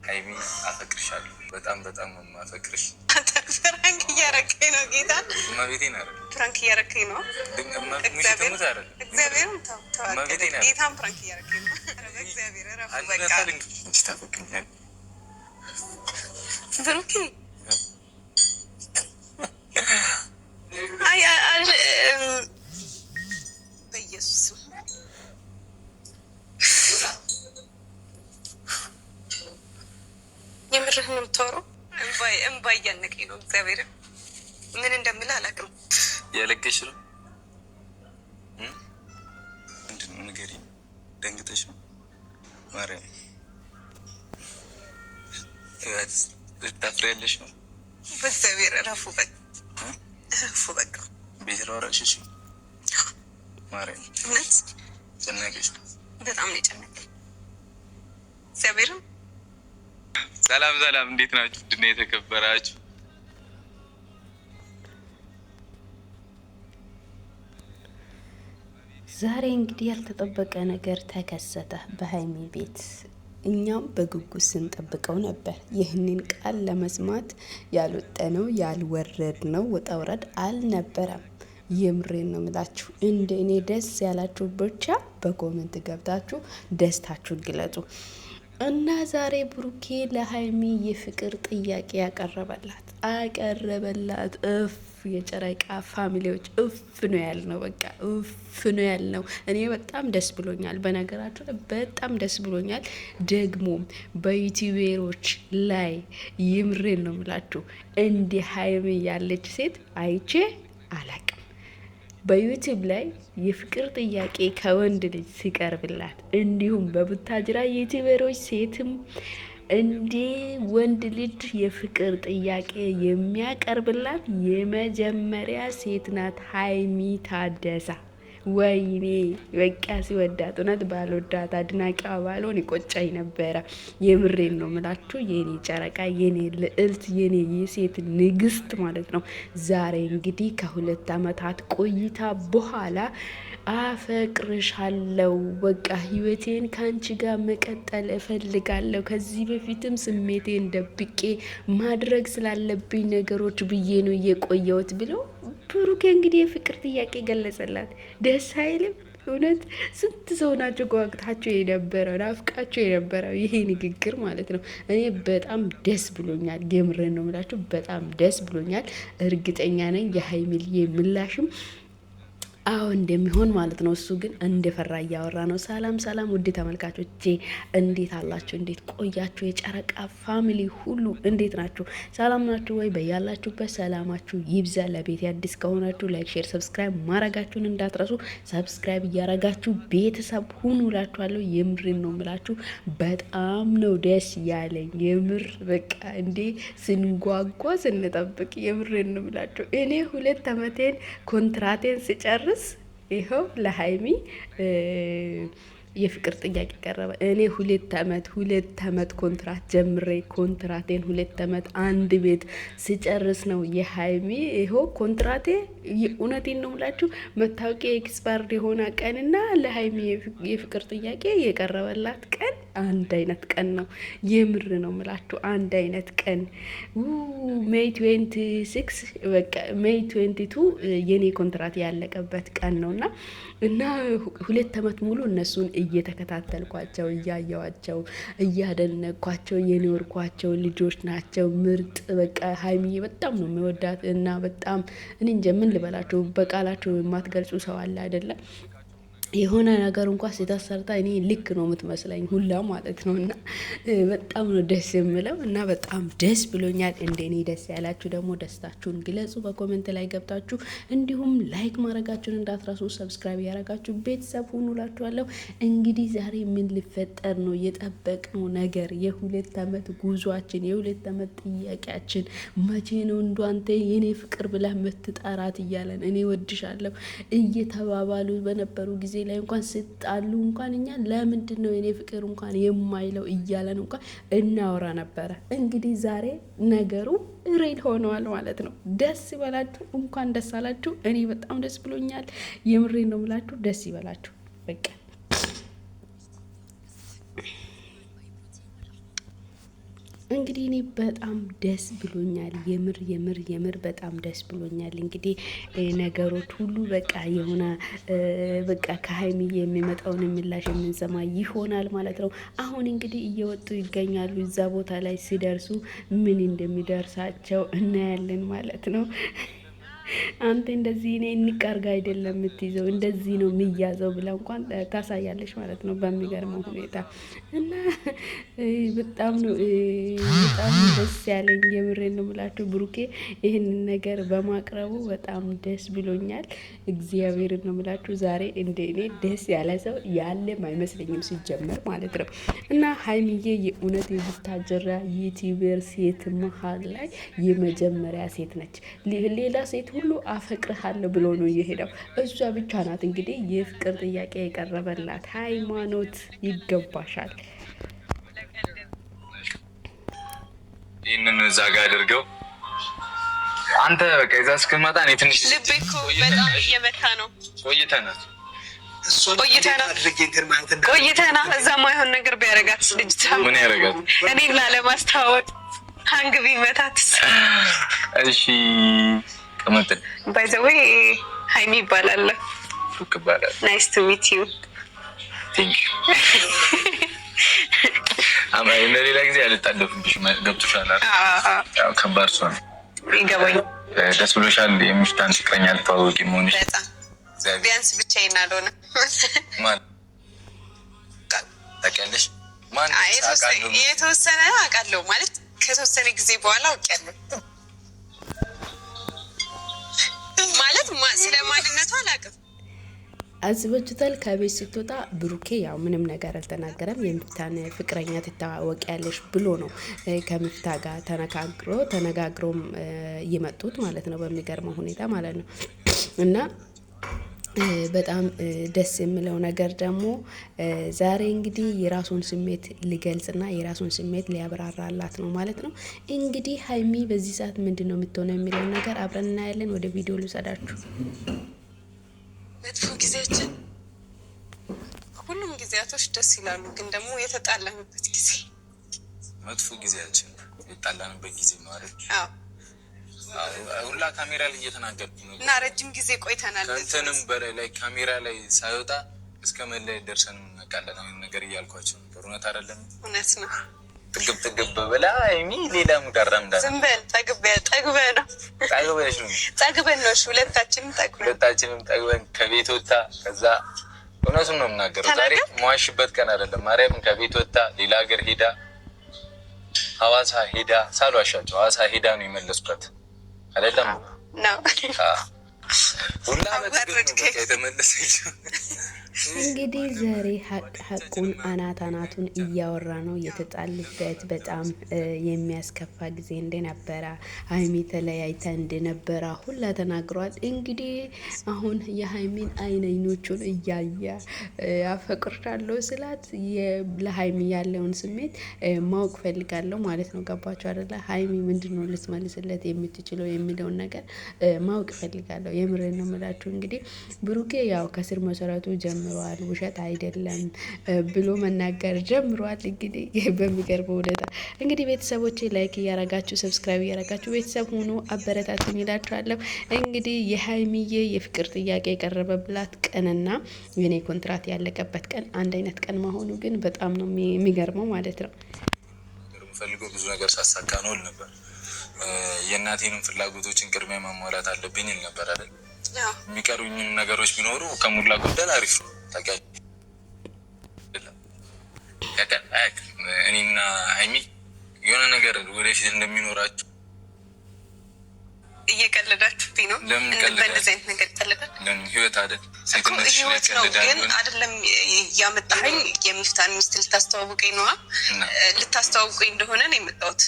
ሃይሚ አፈቅርሻለሁ። በጣም በጣም ነው የማፈቅርሽ። ፍራንክ እያረከኝ ነው ጌታ። እመቤቴን አይደል? ፍራንክ እያረከኝ ነው። እግዚአብሔርን ጌታን ፍራንክ እያረከኝ ነው። እግዚአብሔር ረፍ በቃ ታፈቅኛል ብሩኬ። በኢየሱስ የምርህ ነው የምታወራው? እንባ እያነቀኝ ነው። እግዚአብሔር ምን እንደምልህ አላውቅም። ያለቀሽ ነው? ምንድን ነው ንገሪኝ። ደንግጠሽ ነው? ማርያም ልታፍሪያለሽ ነው? በእግዚአብሔር እረፉ በቃ እረፉ በቃ። ቤት ላወራሽ? ማርያም እውነት ጨነቀሽ? በጣም ነው የጨነቀኝ። እግዚአብሔርን ሰላም ሰላም፣ እንዴት ናችሁ? ድና የተከበራችሁ ዛሬ እንግዲህ ያልተጠበቀ ነገር ተከሰተ በሃይሚ ቤት። እኛም በጉጉት ስንጠብቀው ነበር። ይህንን ቃል ለመስማት ያልወጠነው ያልወረድነው ውጣ ውረድ አልነበረም። የምሬን ነው የምላችሁ። እንደ እኔ ደስ ያላችሁ ብቻ በኮሜንት ገብታችሁ ደስታችሁን ግለጹ። እና ዛሬ ብሩኬ ለሃይሚ የፍቅር ጥያቄ አቀረበላት። የጨረቃ ፋሚሊዎች ነው ያልነው። በቃ ነው ያልነው። እኔ በጣም ደስ ብሎኛል። በነገራችሁ በጣም ደስ ብሎኛል። ደግሞ በዩቲዩበሮች ላይ ይምሬን ነው የምላችሁ እንዲህ ሃይሚ ያለች ሴት አይቼ አላቅም። በዩቲዩብ ላይ የፍቅር ጥያቄ ከወንድ ልጅ ሲቀርብላት እንዲሁም በቡታጅራ ዩቲዩበሮች ሴትም እንዴ ወንድ ልጅ የፍቅር ጥያቄ የሚያቀርብላት የመጀመሪያ ሴት ናት ሃይሚ ታደሳ። ወይኔ በቃ ሲወዳት እውነት ባልወዳት አድናቂዋ ባልሆን ይቆጫኝ ነበረ። የምሬን ነው ምላችሁ የኔ ጨረቃ፣ የኔ ልዕልት፣ የኔ የሴት ንግስት ማለት ነው። ዛሬ እንግዲህ ከ2 ዓመታት ቆይታ በኋላ አፈቅርሻለሁ፣ በቃ ህይወቴን ከአንቺ ጋር መቀጠል እፈልጋለሁ፣ ከዚህ በፊትም ስሜቴን ደብቄ ማድረግ ስላለብኝ ነገሮች ብዬ ነው የቆየሁት ብሎ ብሩኬ እንግዲህ የፍቅር ጥያቄ ገለጸላት። ደስ አይልም? እውነት ስንት ሰው ናቸው ጓግታቸው የነበረው ናፍቃቸው የነበረው ይሄ ንግግር ማለት ነው። እኔ በጣም ደስ ብሎኛል። የምሬን ነው የምላችሁ፣ በጣም ደስ ብሎኛል። እርግጠኛ ነኝ የሃይሚልዬ ምላሽም አዎ እንደሚሆን ማለት ነው። እሱ ግን እንደፈራ እያወራ ነው። ሰላም ሰላም፣ ውድ ተመልካቾቼ እንዴት አላችሁ? እንዴት ቆያችሁ? የጨረቃ ፋሚሊ ሁሉ እንዴት ናችሁ? ሰላም ናችሁ ወይ? በያላችሁበት ሰላማችሁ ይብዛ። ለቤት አዲስ ከሆናችሁ ላይክ፣ ሼር፣ ሰብስክራይብ ማድረጋችሁን እንዳትረሱ። ሰብስክራይብ እያረጋችሁ ቤተሰብ ሁኑ እላችኋለሁ። የምሬን ነው የምላችሁ። በጣም ነው ደስ ያለኝ የምር በቃ እንዴ ስንጓጓ ስንጠብቅ የምሬን ነው የምላችሁ። እኔ 2 ዓመቴን ኮንትራቴን ስጨርስ ይኸው ለሃይሚ የፍቅር ጥያቄ ቀረበ። እኔ 2 ዓመት ኮንትራት ጀምሬ ኮንትራቴን 2 ዓመት አንድ ቤት ስጨርስ ነው የሃይሚ ይኸው ኮንትራቴ። እውነቴን ነው የምላችሁ መታወቂያ ኤክስፓየርድ የሆነ ቀንና ለሃይሚ የፍቅር ጥያቄ የቀረበላት ቀን አንድ አይነት ቀን ነው። የምር ነው የምላችሁ አንድ አይነት ቀን ሜይ 26 በቃ ሜይ 22 የኔ ኮንትራት ያለቀበት ቀን ነውና እና 2 ዓመት ሙሉ እነሱን እየተከታተልኳቸው እያየዋቸው እያደነኳቸው የኖርኳቸው ልጆች ናቸው። ምርጥ በቃ ሃይሚዬ በጣም ነው የሚወዳት እና በጣም እኔ እንጃ ምን ልበላችሁ፣ በቃላችሁ የማትገልጹ ሰው አለ አይደለም። የሆነ ነገር እንኳን ሲታሰርታ እኔ ልክ ነው የምትመስለኝ ሁላ ማለት ነው። እና በጣም ነው ደስ የምለው እና በጣም ደስ ብሎኛል። እንደኔ ደስ ያላችሁ ደግሞ ደስታችሁን ግለጹ በኮሜንት ላይ ገብታችሁ፣ እንዲሁም ላይክ ማድረጋችሁን እንዳትረሱ፣ ሰብስክራይብ ያደረጋችሁ ቤተሰብ ሁኑ እላችኋለሁ። እንግዲህ ዛሬ ምን ሊፈጠር ነው የጠበቅነው ነገር? የ2 ዓመት ጉዟችን የ2 ዓመት ጥያቄያችን መቼ ነው እንዱ አንተ የኔ ፍቅር ብላ ምትጠራት እያለን እኔ ወድሻለሁ እየተባባሉ በነበሩ ጊዜ ላይ እንኳን ስጣሉ እንኳን እኛ ለምንድን ነው የኔ ፍቅር እንኳን የማይለው እያለን እንኳን እናወራ ነበረ። እንግዲህ ዛሬ ነገሩ ሬል ሆነዋል ማለት ነው። ደስ ይበላችሁ፣ እንኳን ደስ አላችሁ። እኔ በጣም ደስ ብሎኛል። የምሬን ነው የምላችሁ። ደስ ይበላችሁ በቃ። እንግዲህ እኔ በጣም ደስ ብሎኛል። የምር በጣም ደስ ብሎኛል። እንግዲህ ነገሮች ሁሉ በቃ የሆነ በቃ ከሀይሚ የሚመጣውን ምላሽ የምንሰማ ይሆናል ማለት ነው። አሁን እንግዲህ እየወጡ ይገኛሉ። እዛ ቦታ ላይ ሲደርሱ ምን እንደሚደርሳቸው እናያለን ማለት ነው። አንተ እንደዚህ እኔ እንቃርጋ አይደለም የምትይዘው እንደዚህ ነው የሚያዘው ብላ እንኳን ታሳያለች ማለት ነው በሚገርመው ሁኔታ እና በጣም ነው ደስ ያለኝ። የምሬን ነው የምላችሁ ብሩኬ ይህንን ነገር በማቅረቡ በጣም ደስ ብሎኛል። እግዚአብሔርን ነው የምላችሁ ዛሬ እንደ እኔ ደስ ያለ ሰው ያለም አይመስለኝም ሲጀመር ማለት ነው። እና ሀይሚዬ የእውነት የቡታጀራ ዩቲዩበር ሴት መሀል ላይ የመጀመሪያ ሴት ነች። ሌላ ሴት ሁሉ አፈቅርሃለሁ ብሎ ነው እየሄደው። እሷ ብቻ ናት እንግዲህ የፍቅር ጥያቄ የቀረበላት። ሃይማኖት ይገባሻል። ይህንን እዛ ጋር አድርገው አንተ በቃ ይዛ እስክመጣ እኔ ትንሽ ልቤ እኮ በጣም እየመታ ነው። ቆይተና እዛ ማይሆን ነገር ቢያረጋት ልጅታ ምን ያረጋት? እኔን ላለማስተዋወቅ ሀንግ ቢመታት። እሺ ቀመጥን ባይ ዘ ዌይ ሀይሚ ይባላል። ናይስ ቱ ሚት ዩ። ቴንክ ዩ። ለሌላ ጊዜ አልጣለፍብሽ። ገብቶሻል? ያው ከባድ ሰው ነው ይገባኝ። ደስ ብሎሻል? የሚፍታን ፍቅረኛ ልታወቂ መሆንሽ በጣም ቢያንስ ብቻዬን አልሆነ ማለት ታውቂያለሽ። የተወሰነ አውቃለሁ ማለት ከተወሰነ ጊዜ በኋላ አውቄያለሁ ማለት ስለ ማንነቱ አላውቅም። አዝበችታል። ከቤት ስትወጣ ብሩኬ ያው ምንም ነገር አልተናገረም። የሚፍታን ፍቅረኛ ትታወቂያለሽ ብሎ ነው ከሚፍታ ጋር ተነጋግሮም የመጡት ማለት ነው በሚገርመው ሁኔታ ማለት ነው። እና በጣም ደስ የሚለው ነገር ደግሞ ዛሬ እንግዲህ የራሱን ስሜት ሊገልጽና የራሱን ስሜት ሊያብራራላት ነው ማለት ነው። እንግዲህ ሀይሚ በዚህ ሰዓት ምንድን ነው የምትሆነው የሚለውን ነገር አብረን እናያለን። ወደ ቪዲዮ ልውሰዳችሁ። መጥፎ ጊዜያችን ሁሉም ጊዜያቶች ደስ ይላሉ፣ ግን ደግሞ የተጣላንበት ጊዜ መጥፎ ጊዜያችን የተጣላንበት ጊዜ ነው አይደል? ሁላ ካሜራ ላይ እየተናገርኩ ነው እና ረጅም ጊዜ ቆይተናል። ከእንትንም በላይ ላይ ካሜራ ላይ ሳይወጣ እስከ መለያየት ደርሰን እናውቃለን። አሁን ነገር እያልኳቸው ነበር። እውነት አይደለም? እውነት ነው። ጥግብ ብላ ሀይሚ ሌላ ሙዳራም ዳ ዝም በል ጠግበህ ነው ጠግበን ነው ሁለታችንም ጠግበን ከቤት ወጣ። ከዛ እውነቱን ነው የምናገረው። ዛሬ መዋሽበት ቀን አይደለም። ማርያምን ከቤት ወጣ ሌላ ሀገር ሄዳ ሐዋሳ ሄዳ ሳልዋሻቸው ሐዋሳ ሄዳ ነው የመለስኳት አይደለም ነው ሁላ የተመለሰችው። እንግዲህ ዛሬ ሀቁን አናቱን እያወራ ነው። የተጣልበት በጣም የሚያስከፋ ጊዜ እንደነበረ ሀይሚ ተለያይታ እንደነበረ ሁላ ተናግሯል። እንግዲህ አሁን የሀይሚን አይኖቹን እያየ አፈቅርሻለሁ ስላት ለሀይሚ ያለውን ስሜት ማወቅ ፈልጋለሁ ማለት ነው። ገባችሁ አይደለ? ሀይሚ ምንድን ነው ልትመልስለት የምትችለው የሚለውን ነገር ማወቅ ፈልጋለሁ። የምሬን ነው የምላችሁ። እንግዲህ ብሩኬ ያው ከስር መሰረቱ ጀምሯል፣ ውሸት አይደለም ብሎ መናገር ጀምሯል። እንግዲህ በሚገርመው ሁኔታ እንግዲህ ቤተሰቦቼ ላይክ እያረጋችሁ ሰብስክራይብ እያረጋችሁ ቤተሰብ ሆኖ አበረታቱኝ እላችኋለሁ። እንግዲህ የሀይሚዬ የፍቅር ጥያቄ የቀረበብላት ቀንና የኔ ኮንትራት ያለቀበት ቀን አንድ አይነት ቀን መሆኑ ግን በጣም ነው የሚገርመው ማለት ነው። ፈልገው ብዙ ነገር ሳሳካ ነው ነበር። የእናቴንም ፍላጎቶችን ቅድሚያ ማሟላት አለብኝ ነበር አይደል? የሚቀሩኝም ነገሮች ቢኖሩ ከሞላ ጎደል አሪፍ ነው። እኔና ሀይሚ የሆነ ነገር ወደፊት እንደሚኖራችሁ እየቀለዳችሁብኝ ነው። በእንደዚህ አይነት ነገር ይቀለዳል። ህይወት አይደል? ህይወት ነው ግን አይደለም። ያመጣኸኝ የሚፍታን ሚስት ልታስተዋውቀኝ ነዋ። ልታስተዋውቀኝ እንደሆነ ነው የመጣሁት።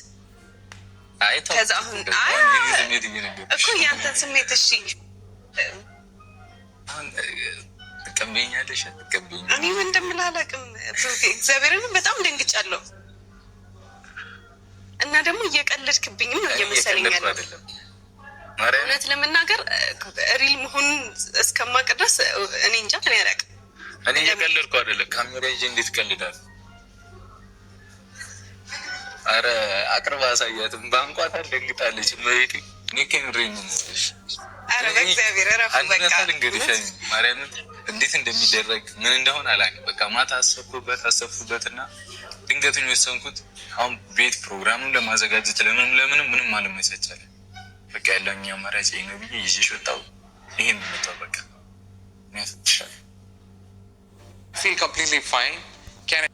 ከዛ አሁን እኮ ያንተን ስሜት እሺ ትቀበኛለሽ? እኔ ምን እንደምልህ አላውቅም። እግዚአብሔርን በጣም ደንግጫለሁ እና ደግሞ እየቀለድክብኝም ነው እየመሰለኝ ያለው። እውነት ለመናገር ሪል መሆኑን እስከማውቅ ድረስ እኔ እንጃ። እኔ አላውቅም። እኔ እየቀለድኩ አይደለም። ካሜራ ይዤ እንዴት እቀልዳለሁ? ኧረ አቅርባ አሳያትም ባንቋታ ደንግጣለች። በቤቴ ኒኬምሬኝ ኧረ በእግዚአብሔር ረፍ በቃ እንግዲህ ማርያምን እንዴት እንደሚደረግ ምን እንደሆነ አላውቅም። በቃ ማታ አሰብኩበትና ድንገት ወሰንኩት። አሁን ቤት ፕሮግራሙን ለማዘጋጀት ምንም አለመቻቻል። በቃ ያለኝ አማራጭ ነው ብዬ ይዤሽ ወጣሁ። ይሄን ነው በቃ ያስፈልጋል። Feel completely fine. Can I?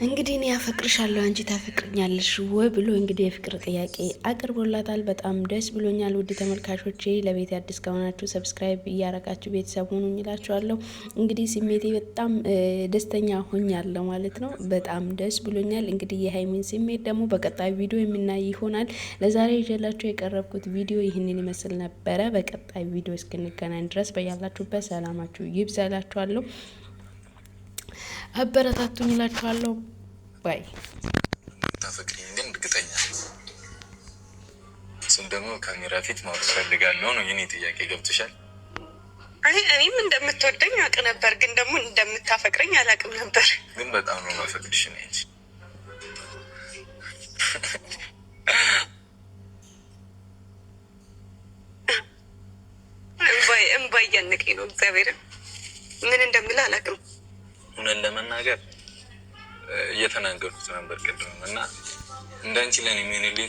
እንግዲህ እኔ አፈቅርሻለሁ አንቺ ታፈቅርኛለሽ ወይ ብሎ እንግዲህ የፍቅር ጥያቄ አቅርቦላታል። በጣም ደስ ብሎኛል። ውድ ተመልካቾቼ ለቤት አዲስ ከሆናችሁ ሰብስክራይብ እያረጋችሁ ቤተሰብ ሆኑ እላችኋለሁ። እንግዲህ ስሜቴ በጣም ደስተኛ ሆኛለሁ ማለት ነው። በጣም ደስ ብሎኛል። እንግዲህ የሀይሚን ስሜት ደግሞ በቀጣይ ቪዲዮ የምናይ ይሆናል። ለዛሬ ይዤላችሁ የቀረብኩት ቪዲዮ ይህንን ይመስል ነበረ። በቀጣይ ቪዲዮ እስክንገናኝ ድረስ በያላችሁበት ሰላማችሁ ይብዛላችኋለሁ። አበረታቱኝ እላችኋለሁ። ባይ ታፈቅሪኝ ግን እርግጠኛ እሱም ደግሞ ካሜራ ፊት ማውራት ፈልጋለሁ ነው የኔ ጥያቄ። ገብቶሻል? እኔም እንደምትወደኝ አውቅ ነበር፣ ግን ደግሞ እንደምታፈቅረኝ አላውቅም ነበር። ግን በጣም ነው ማፈቅድሽ ነው እንጂ እምባይ እያነቀኝ ነው። እግዚአብሔርን ምን እንደምልህ አላውቅም። እውነት ለመናገር እየተናገርኩት ነበር ቅድም እና እንዳንቺ ለኔ ምን ልኝ